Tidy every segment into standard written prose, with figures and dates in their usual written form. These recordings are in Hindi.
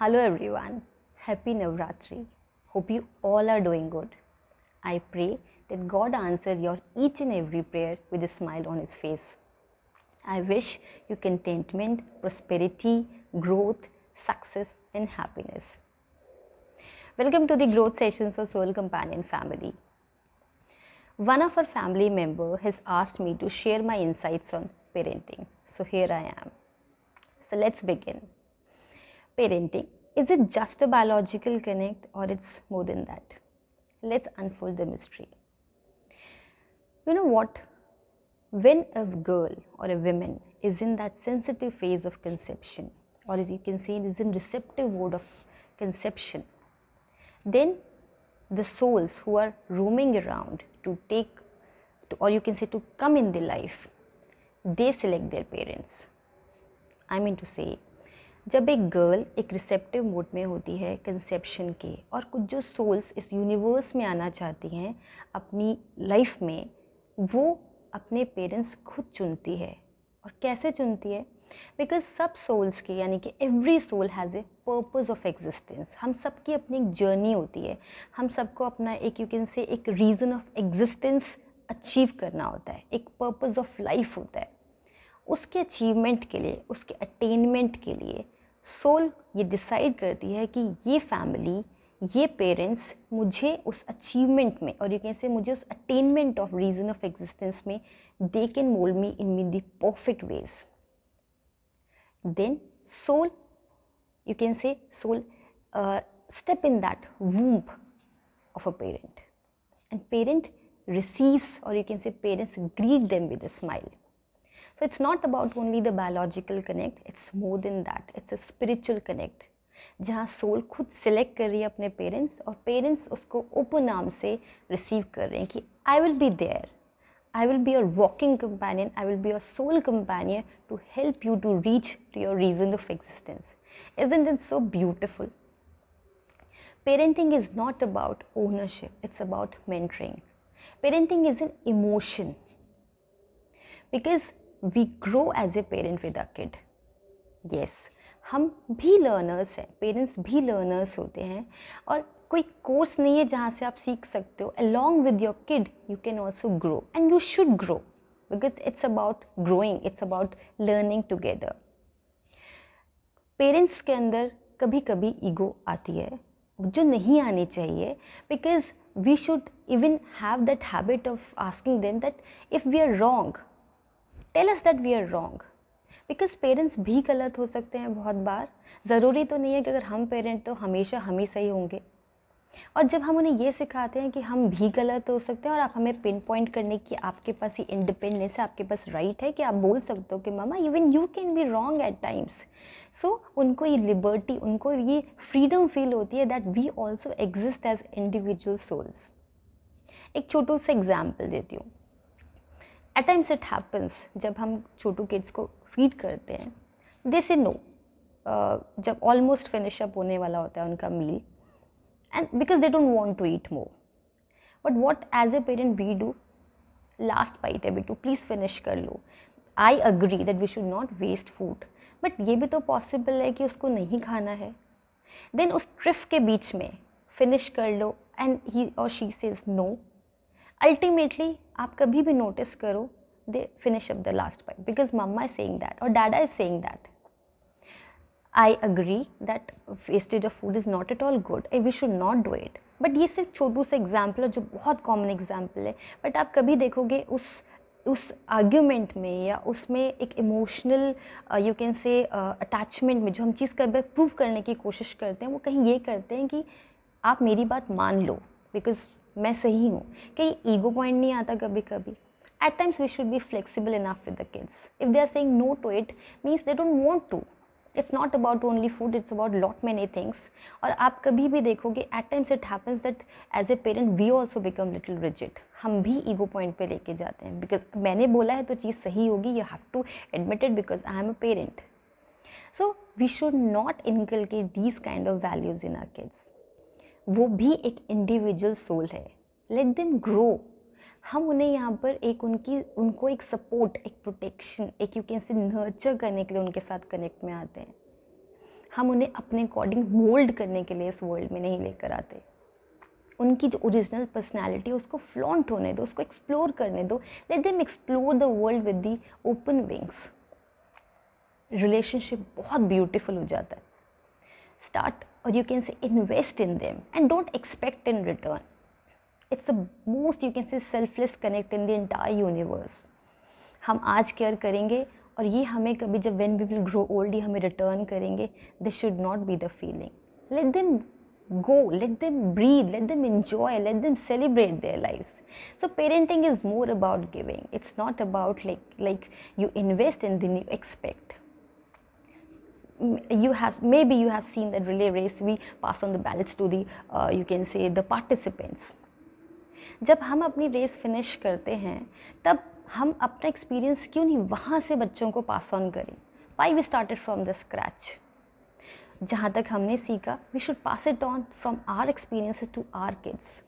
Hello everyone, happy Navratri. Hope you all are doing good. I pray that God answer your each and every prayer with a smile on his face. I wish you contentment, prosperity, growth, success and happiness. Welcome to the growth sessions of Soul Companion family. One of our family member has asked me to share my insights on parenting. So here I am. So let's begin. Parenting, is it just a biological connect or it's more than that? Let's unfold the mystery. You know what? When a girl or a woman is in that sensitive phase of conception, or as you can say, is in receptive mode of conception, then the souls who are roaming around to take, or you can say to come in the life, they select their parents. I mean to say, जब एक गर्ल एक रिसेप्टिव मोड में होती है कंसेप्शन के, और कुछ जो सोल्स इस यूनिवर्स में आना चाहती हैं अपनी लाइफ में, वो अपने पेरेंट्स खुद चुनती है. और कैसे चुनती है? बिकॉज सब सोल्स के, यानी कि every soul has a purpose of existence. हम सबकी अपनी एक जर्नी होती है, हम सबको अपना एक, यू कैन से, एक रीज़न ऑफ एग्जिस्टेंस अचीव करना होता है, एक पर्पस ऑफ लाइफ होता है. उसके अचीवमेंट के लिए, उसके अटेनमेंट के लिए सोल ये डिसाइड करती है कि ये फैमिली, ये पेरेंट्स मुझे उस अचीवमेंट में, और यू कैन से मुझे उस attainment of reason of existence में, they can mould me in the perfect ways. Then soul, you can say soul, step in that womb of a parent, and parent receives, or you can say parents greet them with a smile. So it's not about only the biological connect, it's more than that, it's a spiritual connect, जहाँ सोल खुद सेलेक्ट कर रही है अपने पेरेंट्स, और पेरेंट्स उसको ओपन आर्म से रिसीव कर रहे हैं कि I will be there, I will be your walking companion, I will be your soul companion to help you to reach to your reason of existence. Isn't it so beautiful? Parenting is not about ownership, it's about mentoring. Parenting is an emotion, because we grow as a parent with our kid. Yes, हम भी लर्नर्स हैं, पेरेंट्स भी लर्नर्स होते हैं, और कोई कोर्स नहीं है जहाँ से आप सीख सकते हो. Along with your kid you can also grow, and you should grow, because it's about growing, it's about learning together. Parents के अंदर कभी कभी ईगो आती है जो नहीं आनी चाहिए, because we should even have that habit of asking them that if we are wrong, tell us that we are wrong. Because parents भी गलत हो सकते हैं बहुत बार. ज़रूरी तो नहीं है कि अगर हम पेरेंट तो हमेशा हम ही सही होंगे. और जब हम उन्हें ये सिखाते हैं कि हम भी गलत हो सकते हैं, और आप हमें पिन पॉइंट करने की आपके पास ही इंडिपेंडेंस है, आपके पास राइट है कि आप बोल सकते हो कि मामा even you can be wrong at times. So उनको ये लिबर्टी, उनको ये फ्रीडम फील होती है that we also exist as individual souls. एक छोटू सा एग्जाम्पल देती हूँ. एट टाइम्स इट हैपन्स, जब हम छोटू किड्स को फीड करते हैं, दे से नो, जब ऑलमोस्ट फिनिश अप होने वाला होता है उनका मील, and because they don't want to eat more. But what as a parent we do, last bite है बेटू, please finish कर लो. I agree that we should not waste food, but ये भी तो possible है कि उसको नहीं खाना है. Then उस ट्रिफ के बीच में finish कर लो, and he or she says no. Ultimately आप कभी भी notice करो, they finish up the last bite because mama is saying that or dada is saying that. I agree that wastage of food is not at all good and we should not do it. But ये सिर्फ छोटू सा एग्जाम्पल है जो बहुत कॉमन एग्जाम्पल है. बट आप कभी देखोगे उस आर्ग्यूमेंट में या उसमें एक इमोशनल, यू कैन से, अटैचमेंट में जो हम चीज़ कभी प्रूव करने की कोशिश करते हैं, वो कहीं ये करते हैं कि आप मेरी बात मान लो बिकॉज मैं सही हूँ. कहीं ईगो पॉइंट नहीं आता कभी कभी? At times we should be flexible enough with the kids. If they are saying no to it, means they don't want to. It's not about only food, it's about lot many things. और आप कभी भी देखोगे at times it happens that as a parent we also become little rigid. हम भी ego point पे लेके जाते हैं because मैंने बोला है तो चीज़ सही होगी, you have to admit it because I am a parent. So we should not inculcate these kind of values in our kids. वो भी एक individual soul है. Let them grow. हम उन्हें यहाँ पर एक उनको एक सपोर्ट, एक प्रोटेक्शन, एक यू कैन से नर्चर करने के लिए उनके साथ कनेक्ट में आते हैं. हम उन्हें अपने अकॉर्डिंग मोल्ड करने के लिए इस वर्ल्ड में नहीं लेकर आते। उनकी जो ओरिजिनल पर्सनैलिटी है उसको फ्लॉन्ट होने दो, उसको एक्सप्लोर करने दो। Let them explore the world with the open wings. Relationship बहुत ब्यूटीफुल हो जाता है। स्टार्ट और you can say invest in them and don't expect in return. It's the most you can say selfless connect in the entire universe. हम आज केयर करेंगे और ये हमें कभी जब when we will grow old ये हमें रिटर्न करेंगे, this should not be the feeling. Let them go, let them breathe, let them enjoy, let them celebrate their lives. So parenting is more about giving. It's not about like you invest and then you expect. Maybe you have seen that relay race, we pass on the ballots to the you can say the participants. जब हम अपनी रेस फिनिश करते हैं तब हम अपना एक्सपीरियंस क्यों नहीं वहाँ से बच्चों को पास ऑन करें। Why we started from the scratch? जहाँ तक हमने सीखा we should pass it on from our experiences to our kids.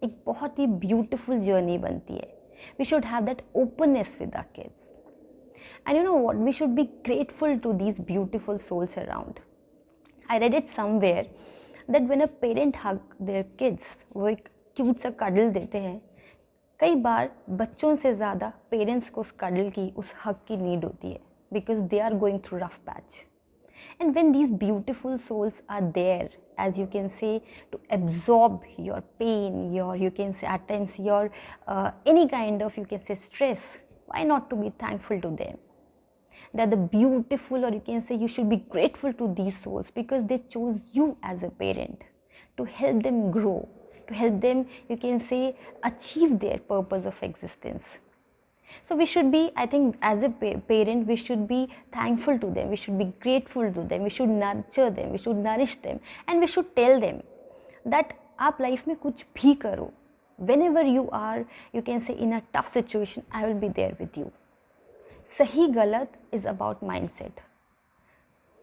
एक बहुत ही ब्यूटिफुल जर्नी बनती है। We should have that openness with our kids and you know what, we should be grateful to these beautiful souls around. I read it somewhere that when a parent hug their kids, वो एक क्यूट सा कडल देते हैं। कई बार बच्चों से ज़्यादा पेरेंट्स को उस कडल की, उस हग की नीड होती है, because they are going through rough patch. And when these beautiful souls are there, as you can say, to absorb your pain, you can say at times your any kind of, you can say, stress, why not to be thankful to them? They're the beautiful, or you can say you should be grateful to these souls because they chose you as a parent to help them grow, to help them, you can say, achieve their purpose of existence. So we should be, I think as a parent, we should be thankful to them, we should be grateful to them, we should nurture them, we should nourish them, and we should tell them that आप लाइफ में कुछ भी करो, whenever you are, you can say, in a tough situation, I will be there with you. सही गलत is about mindset.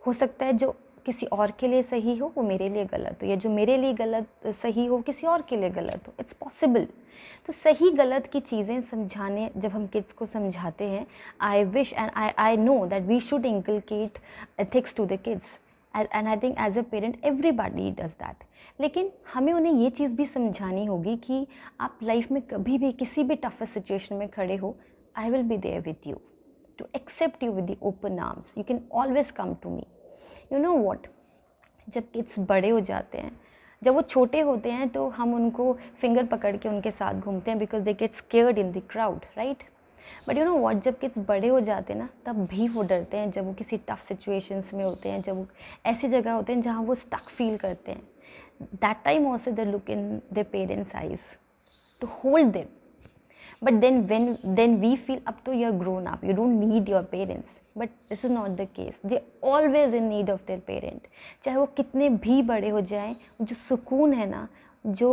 हो सकता है जो किसी और के लिए सही हो वो मेरे लिए गलत हो, या जो मेरे लिए गलत सही हो किसी और के लिए गलत हो। It's possible. तो सही गलत की चीज़ें समझाने जब हम किड्स को समझाते हैं, I wish and I know that we should inculcate ethics to the kids and I think as a parent everybody does that. लेकिन हमें उन्हें ये चीज़ भी समझानी होगी कि आप लाइफ में कभी भी किसी भी टफेस्ट सिचुएशन में खड़े हो, I will be there with you to accept you with the open arms. You can always come to me. You know what, जब किड्स बड़े हो जाते हैं, जब वो छोटे होते हैं तो हम उनको फिंगर पकड़ के उनके साथ घूमते हैं because they get scared in the crowd, right? But you know what, जब किड्स बड़े हो जाते हैं ना तब भी वो डरते हैं जब वो किसी टफ सिचुएशंस में होते हैं, जब वो ऐसी जगह होते हैं जहाँ वो स्टक फील करते हैं। That time also they look in their parents eyes to hold them. But then we feel up to you're grown up, you don't need your parents, but this is not the case. They're always in need of their parent. चाहे वो कितने भी बड़े हो जाएं, जो सुकून है ना, जो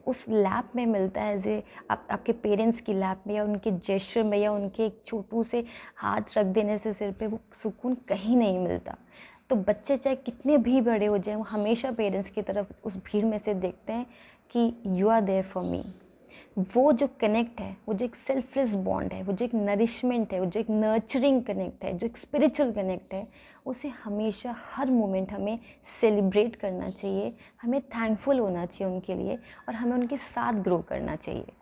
उस लैप में मिलता है, जे आपके पेरेंट्स की लैप में या उनके जेस्चर में या उनके एक छोटू से हाथ रख देने से सिर पे, वो सुकून कहीं नहीं मिलता। तो बच्चे चाहे कितने भी बड़े हो जाएं, वो हमेशा पेरेंट्स की तरफ उस भीड़ में से देखते हैं कि you are there for me. वो जो कनेक्ट है, वो जो एक सेल्फलेस बॉन्ड है, वो जो एक नरिशमेंट है, वो जो एक नर्चरिंग कनेक्ट है, जो एक स्पिरिचुअल कनेक्ट है, उसे हमेशा हर मोमेंट हमें सेलिब्रेट करना चाहिए, हमें थैंकफुल होना चाहिए उनके लिए, और हमें उनके साथ ग्रो करना चाहिए।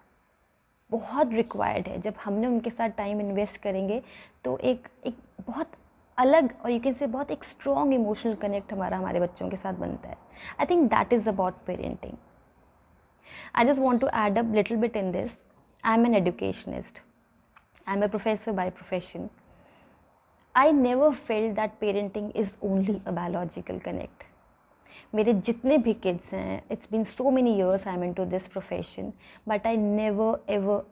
बहुत रिक्वायर्ड है। जब हमने उनके साथ टाइम इन्वेस्ट करेंगे तो एक बहुत अलग, और यू कैन से बहुत एक स्ट्रॉन्ग इमोशनल कनेक्ट हमारे बच्चों के साथ बनता है। I think that is about parenting. I just want to add a little bit in this. I'm an educationist. I'm a professor by profession. I never felt that parenting is only a biological connect. मेरे जितने भी kids हैं, it's been so many years I'm into this profession, but I never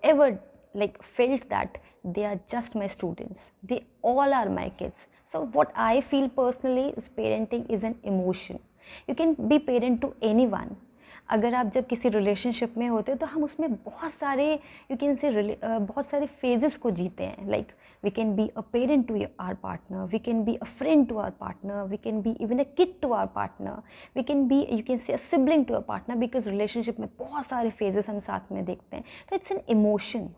ever like felt that they are just my students. They all are my kids. So what I feel personally is parenting is an emotion. You can be parent to anyone. अगर आप जब किसी रिलेशनशिप में होते हो तो हम उसमें बहुत सारे, यू कैन से बहुत सारे फेजेस को जीते हैं. Like we can be a parent to our partner, we can be a friend to our partner, we can be even a kid to our partner, we can be, you can say, a sibling to a partner, because relationship में बहुत सारे फेजेस हम साथ में देखते हैं. तो इट्स एन इमोशन.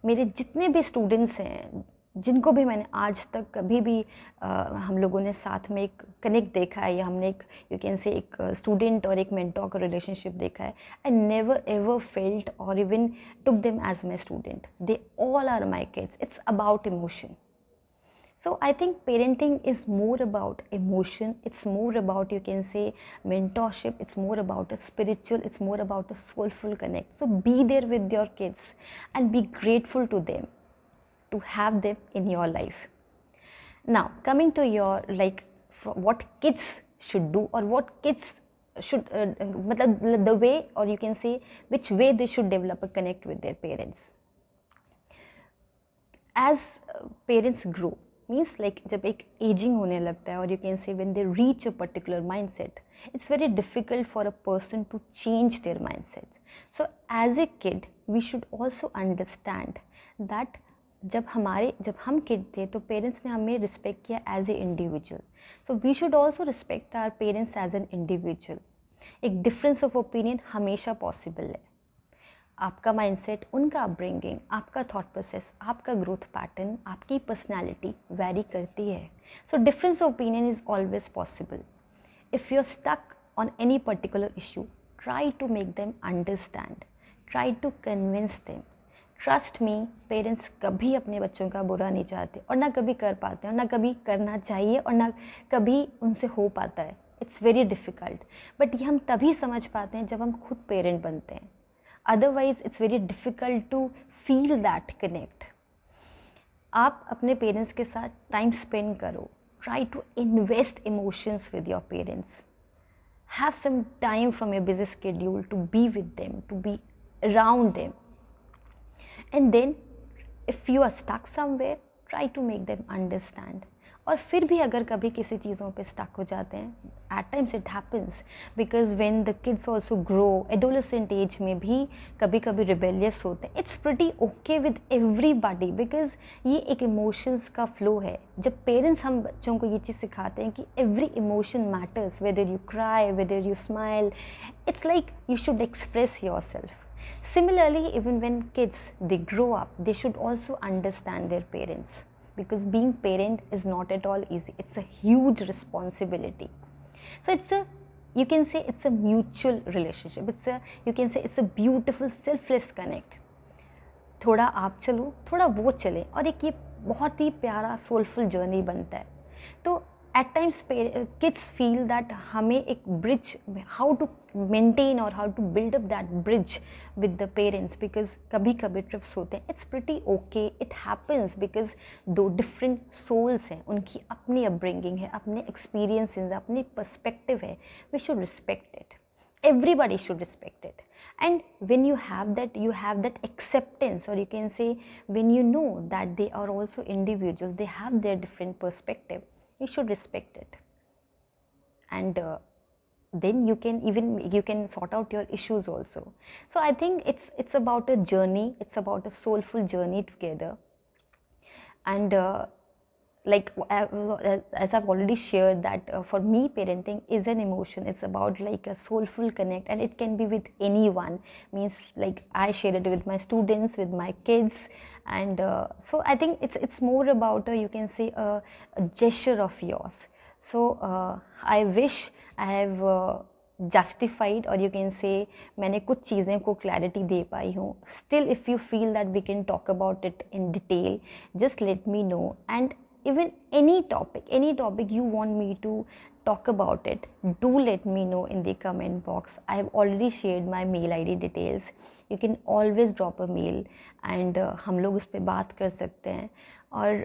मेरे जितने भी स्टूडेंट्स हैं, जिनको भी मैंने आज तक कभी भी हम लोगों ने साथ में एक कनेक्ट देखा है, या हमने एक यू कैन से एक स्टूडेंट और एक मेंटोर का रिलेशनशिप देखा है, आई नेवर एवर फेल्ट और even took them as my student. They all are my kids. It's about emotion. So I think parenting is more about emotion. It's more about, you can say, mentorship. It's more about a spiritual. It's more about a soulful connect. So be there with your kids and be grateful to them to have them in your life. Now coming to your like what kids should do, or what kids should the way, or you can say which way they should develop a connect with their parents. As parents grow, means like जब एक aging होने लगता है, और you can say when they reach a particular mindset, it's very difficult for a person to change their mindset. So as a kid we should also understand that जब हम kid थे तो parents ने हमें respect किया as a individual. So we should also respect our parents as an individual. एक difference of opinion हमेशा possible है. आपका माइंडसेट, उनका अपब्रिंगिंग, आपका थॉट प्रोसेस, आपका ग्रोथ पैटर्न, आपकी पर्सनालिटी वैरी करती है. So difference of opinion is always possible. If you are stuck on any particular issue, try to make them understand, try to convince them. Trust me, parents कभी अपने बच्चों का बुरा नहीं चाहते, और ना कभी कर पाते हैं, और ना कभी करना चाहिए, और ना कभी उनसे हो पाता है. It's very difficult. बट ये हम तभी समझ पाते हैं जब हम खुद पेरेंट बनते हैं. Otherwise it's very difficult to feel that connect. आप अपने पेरेंट्स के साथ टाइम स्पेंड करो. Try to invest emotions with your parents. Have some time from your busy schedule to be with them, to be around them. And then if you are stuck somewhere, try to make them understand. और फिर भी अगर कभी किसी चीज़ों पे स्टक हो जाते हैं, at times it happens, because when the kids also grow, adolescent age में भी कभी कभी रिबेलियस होते हैं. It's pretty okay with everybody, because ये एक इमोशंस का फ्लो है. जब पेरेंट्स हम बच्चों को ये चीज़ सिखाते हैं कि every emotion matters, whether you cry, whether you smile, it's like you should express your self. Similarly, even when kids they grow up, they should also understand their parents, because being parent is not at all easy. It's a huge responsibility. So you can say it's a mutual relationship. You can say it's a beautiful selfless connect. थोड़ा आप चलो, थोड़ा वो चले, और एक ये बहुत ही प्यारा सोलफुल जर्नी बनता है. तो at times kids feel that हमें एक ब्रिज, हाउ टू मेंटेन और how to build up that bridge with the parents, because कभी कभी ट्रिप्स होते हैं. It's pretty okay, it happens, because दो डिफरेंट सोल्स हैं, उनकी अपनी अपब्रिंगिंग है, अपने एक्सपीरियंसेस, अपनी पर्सपेक्टिव है. We should respect it. Everybody should respect it. And when you have that acceptance, or you can say when you know that they are also individuals, they have their different perspective, you should respect it. And then you can sort out your issues also. So I think it's about a journey, it's about a soulful journey together. And like as I've already shared that for me parenting is an emotion. It's about like a soulful connect, and it can be with anyone. Means like I share it with my students, with my kids. And so I think it's more about you can say a gesture of yours. So I wish I have justified, or you can say मैंने कुछ चीज़ें को clarity दे पाई हूँ. Still if you feel that we can talk about it in detail, just let me know. And even any topic you want me to talk about it, do let me know in the comment box. I have already shared my mail ID details. You can always drop a mail, and हम लोग उस पर बात कर सकते हैं. और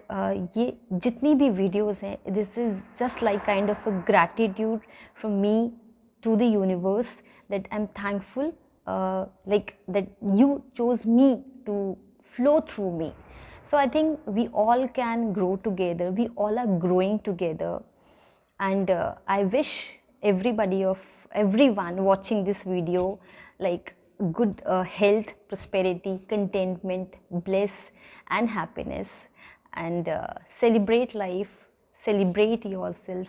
ये जितनी भी videos हैं, this is just like kind of a gratitude from me to the universe, that I'm thankful like that you chose me to flow through me. So I think we all can grow together, we all are growing together. And I wish everyone watching this video like good health, prosperity, contentment, bliss and happiness. And celebrate life, celebrate yourself.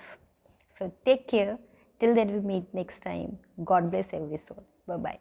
So take care. Till then we meet next time. God bless every soul. Bye bye.